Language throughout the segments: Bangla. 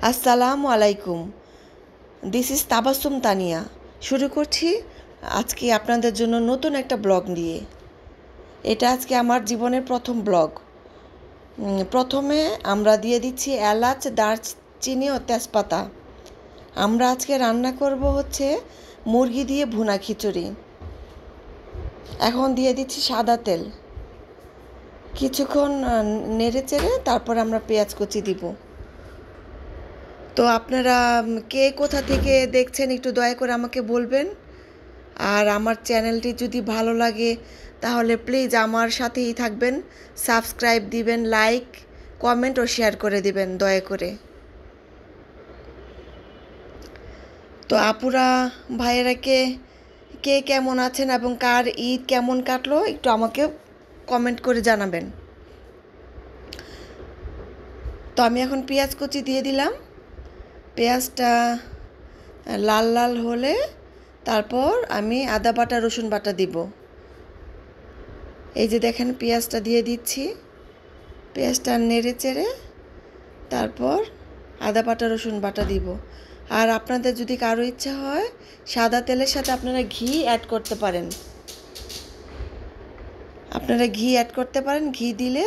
আসসালামু আলাইকুম। This is Tabassum Tania. শুরু করছি আজকে আপনাদের জন্য নতুন একটা ব্লগ নিয়ে। এটা আজকে আমার জীবনের প্রথম ব্লগ। প্রথমে আমরা দিয়ে দিচ্ছি এলাচ, দারচিনি ও তেজপাতা। আমরা আজকে রান্না করব হচ্ছে মুরগি দিয়ে ভুনা খিচুড়ি। এখন দিয়ে দিচ্ছি সাদা তেল। কিছুক্ষণ নেড়ে চেড়ে তারপর আমরা পেঁয়াজ কুচি দিব। তো আপনারা কে কোথা থেকে দেখছেন একটু দয়া করে আমাকে বলবেন। আর আমার চ্যানেলটি যদি ভালো লাগে তাহলে প্লিজ আমার সাথেই থাকবেন, সাবস্ক্রাইব দিবেন, লাইক, কমেন্ট ও শেয়ার করে দিবেন দয়া করে। তো আপুরা ভাইয়েরা কে কে কেমন আছেন এবং কার ঈদ কেমন কাটলো একটু আমাকে কমেন্ট করে জানাবেন। তো আমি এখন পেঁয়াজ কুচি দিয়ে দিলাম। পেঁয়াজটা লাল লাল হলে তারপর আমি আদা বাটা রসুন বাটা দিব। এই যে দেখেন পেঁয়াজটা দিয়ে দিচ্ছি। পেঁয়াজটা নেড়ে চেড়ে তারপর আদা বাটা রসুন বাটা দিব। আর আপনাদের যদি কারো ইচ্ছা হয় সাদা তেলের সাথে আপনারা ঘি অ্যাড করতে পারেন। ঘি দিলে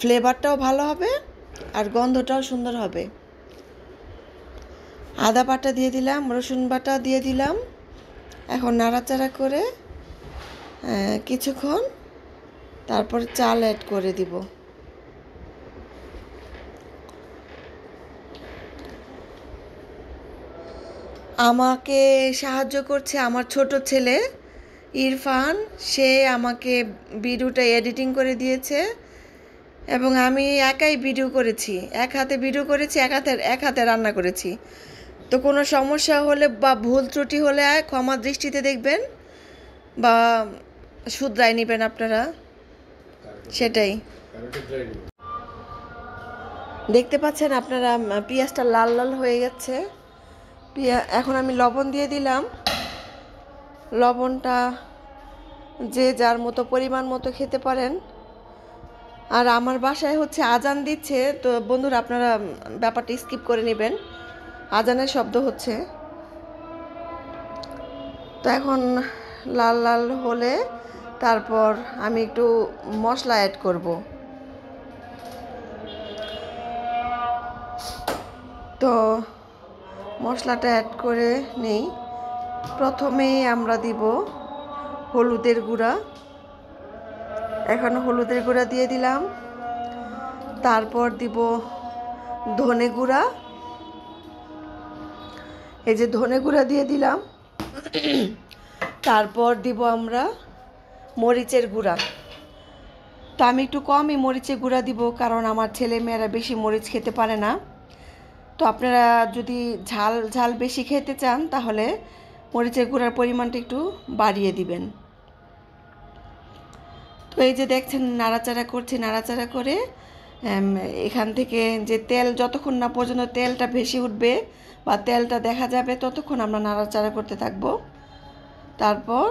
ফ্লেভারটাও ভালো হবে আর গন্ধটাও সুন্দর হবে। আদা বাটা দিয়ে দিলাম, রসুন বাটা দিয়ে দিলাম। এখন নাড়াচাড়া করে কিছুক্ষণ তারপর চাল অ্যাড করে দিব। আমাকে সাহায্য করছে আমার ছোট ছেলে ইরফান। সে আমাকে ভিডিওটা এডিটিং করে দিয়েছে এবং আমি একাই ভিডিও করেছি, এক হাতে ভিডিও করেছি, এক হাতে রান্না করেছি। তো কোনো সমস্যা হলে বা ভুল ত্রুটি হলে ক্ষমা দৃষ্টিতে দেখবেন বা শুধরাই নেবেন আপনারা, সেটাই। দেখতে পাচ্ছেন আপনারা পেঁয়াজটা লাল লাল হয়ে গেছে। এখন আমি লবণ দিয়ে দিলাম। লবণটা যে যার মতো পরিমাণ মতো খেতে পারেন। আর আমার বাসায় হচ্ছে আজান দিচ্ছে, তো বন্ধুরা আপনারা ব্যাপারটা স্কিপ করে নেবেন, আজানের শব্দ হচ্ছে। তো এখন লাল লাল হলে তারপর আমি একটু মশলা অ্যাড করব। তো মশলাটা অ্যাড করে নেই। প্রথমেই আমরা দিব হলুদের গুঁড়া। এখন হলুদের গুঁড়া দিয়ে দিলাম। তারপর দিব ধনে গুঁড়া। এই যে ধনে গুঁড়া দিয়ে দিলাম। তারপর দিব আমরা মরিচের গুঁড়া। তো আমি একটু কমই মরিচের গুঁড়া দিব, কারণ আমার ছেলে মেয়েরা বেশি মরিচ খেতে পারে না। তো আপনারা যদি ঝাল ঝাল বেশি খেতে চান তাহলে মরিচের গুঁড়ার পরিমাণটা একটু বাড়িয়ে দিবেন। তো এই যে দেখছেন নাড়াচাড়া করছি, নাড়াচাড়া করে এখান থেকে যে তেল যতক্ষণ না পর্যন্ত তেলটা ভেসে উঠবে বা তেলটা দেখা যাবে ততক্ষণ আমরা নাড়াচাড়া করতে থাকব। তারপর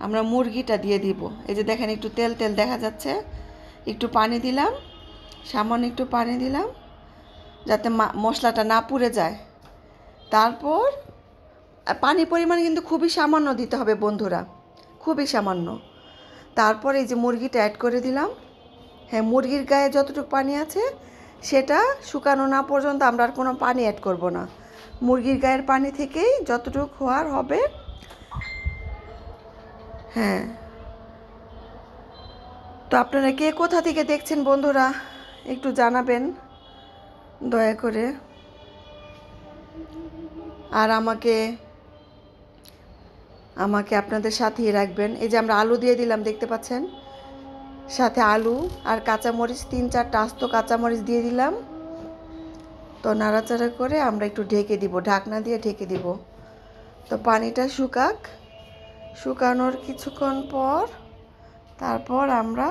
আমরা মুরগিটা দিয়ে দিব। এই যে দেখেন একটু তেল তেল দেখা যাচ্ছে। একটু পানি দিলাম, সামান্য একটু পানি দিলাম যাতে মশলাটা না পুড়ে যায়। তারপর পানির পরিমাণ কিন্তু খুবই সামান্য দিতে হবে বন্ধুরা, খুবই সামান্য। তারপর এই যে মুরগিটা অ্যাড করে দিলাম। হ্যাঁ, মুরগির গায়ে যতটুকু পানি আছে সেটা শুকানো না পর্যন্ত আমরা আর কোনো পানি অ্যাড করব না। মুরগির গায়ের পানি থেকেই যতটুকু হওয়ার হবে। হ্যাঁ, তো আপনারা কে কোথা থেকে দেখছেন বন্ধুরা একটু জানাবেন দয়া করে। আর আমাকে আপনাদের সাথেই রাখবেন। এই যে আমরা আলু দিয়ে দিলাম, দেখতে পাচ্ছেন, সাথে আলু আর কাঁচামরিচ, 3-4টা আস্ত কাঁচামরিচ দিয়ে দিলাম। তো নাড়াচাড়া করে আমরা একটু ঢেকে দিব, ঢাকনা দিয়ে ঢেকে দিব। তো পানিটা শুকানোর কিছুক্ষণ পর তারপর আমরা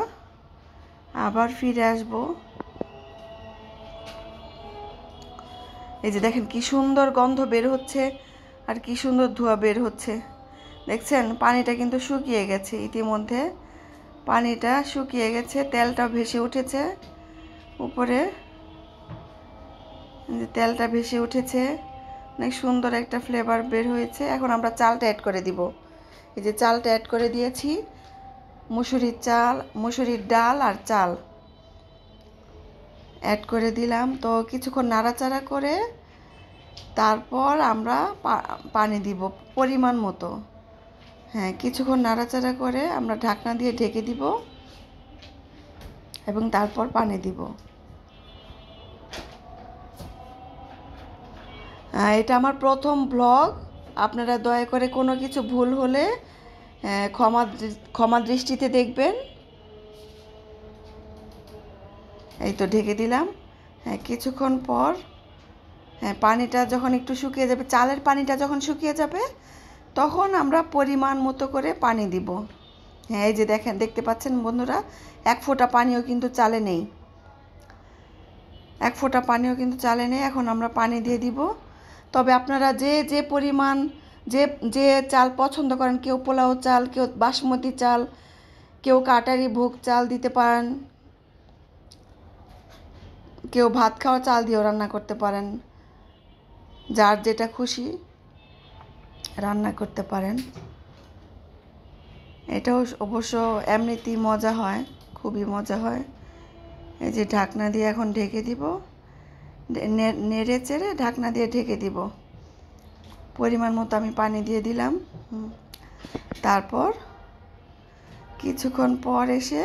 আবার ফিরে আসব। এই যে দেখেন কি সুন্দর গন্ধ বের হচ্ছে আর কি সুন্দর ধোঁয়া বের হচ্ছে। দেখছেন পানিটা কিন্তু শুকিয়ে গেছে, ইতিমধ্যে পানিটা শুকিয়ে গেছে, তেলটা ভেসে উঠেছে উপরে। যে তেলটা ভেসে উঠেছে, অনেক সুন্দর একটা ফ্লেভার বের হয়েছে। এখন আমরা চালটা অ্যাড করে দিব। এই যে চালটা অ্যাড করে দিয়েছি, মুসুরির ডাল আর চাল অ্যাড করে দিলাম। তো কিছুক্ষণ নাড়াচাড়া করে তারপর আমরা পানি দিব পরিমাণ মতো। হ্যাঁ, কিছুক্ষণ নাড়াচাড়া করে আমরা ঢাকনা দিয়ে ঢেকে দিব এবং তারপর পানি দিব। এটা আমার প্রথম ব্লগ। আপনারা দয়া করে কোনো কিছু ভুল হলে ক্ষমা দৃষ্টিতে দেখবেন। এই তো ঢেকে দিলাম। হ্যাঁ, কিছুক্ষণ পর পানিটা যখন একটু শুকিয়ে যাবে, চালের পানিটা যখন শুকিয়ে যাবে, তখন আমরা পরিমাণ মতো করে পানি দিব। হ্যাঁ, এই যে দেখতে পাচ্ছেন বন্ধুরা, এক ফোঁটা পানিও কিন্তু চালে নেই। এখন আমরা পানি দিয়ে দিব। তবে আপনারা যে পরিমাণ যে চাল পছন্দ করেন, কেউ পোলাও চাল, কেউ বাসমতি চাল, কেউ কাটারি ভোগ চাল দিতে পারেন, কেউ ভাত খাওয়া চাল দিয়েও রান্না করতে পারেন। যার যেটা খুশি রান্না করতে পারেন। এটাও অবশ্য এমনিতেই মজা হয়, খুবই মজা হয়। এই যে ঢাকনা দিয়ে এখন ঢেকে দিব, নেড়ে চেড়ে ঢাকনা দিয়ে ঢেকে দিব। পরিমাণ মতো আমি পানি দিয়ে দিলাম। তারপর কিছুক্ষণ পর এসে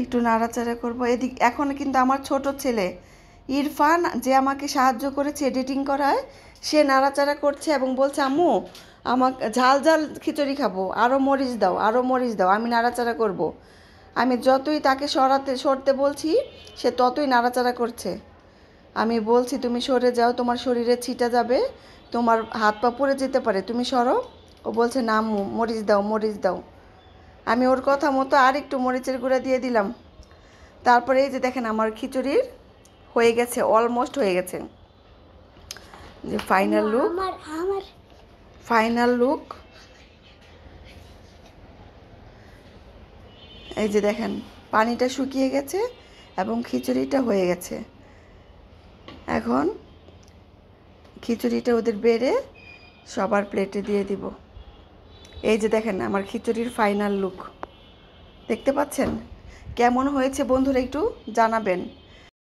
একটু নাড়াচাড়া করব। এখন কিন্তু আমার ছোট ছেলে ইরফান, যে আমাকে সাহায্য করেছে এডিটিং করায়, সে নাড়াচাড়া করছে এবং বলছে, আম্মু আমাকে ঝাল ঝাল খিচুড়ি খাবো, আরও মরিচ দাও। আমি নাড়াচাড়া করব। আমি যতই তাকে সরতে বলছি, সে ততই নাড়াচাড়া করছে। আমি বলছি, তুমি সরে যাও, তোমার শরীরে ছিটা যাবে, তোমার হাত পা পড়ে যেতে পারে, তুমি সরো। ও বলছে, না আম্মু, মরিচ দাও। আমি ওর কথা মতো আর একটু মরিচের গুঁড়া দিয়ে দিলাম। তারপরে এই যে দেখেন, আমার খিচুড়ির হয়ে গেছে, অলমোস্ট হয়ে গেছে। যে ফাইনাল লুক এই যে দেখেন, পানিটা শুকিয়ে গেছে এবং খিচুড়িটা হয়ে গেছে। এখন খিচুড়িটা ওদের বেড়ে সবার প্লেটে দিয়ে দিব। এই যে দেখেন আমার খিচুড়ির ফাইনাল লুক, দেখতে পাচ্ছেন? কেমন হয়েছে বন্ধুরা একটু জানাবেন।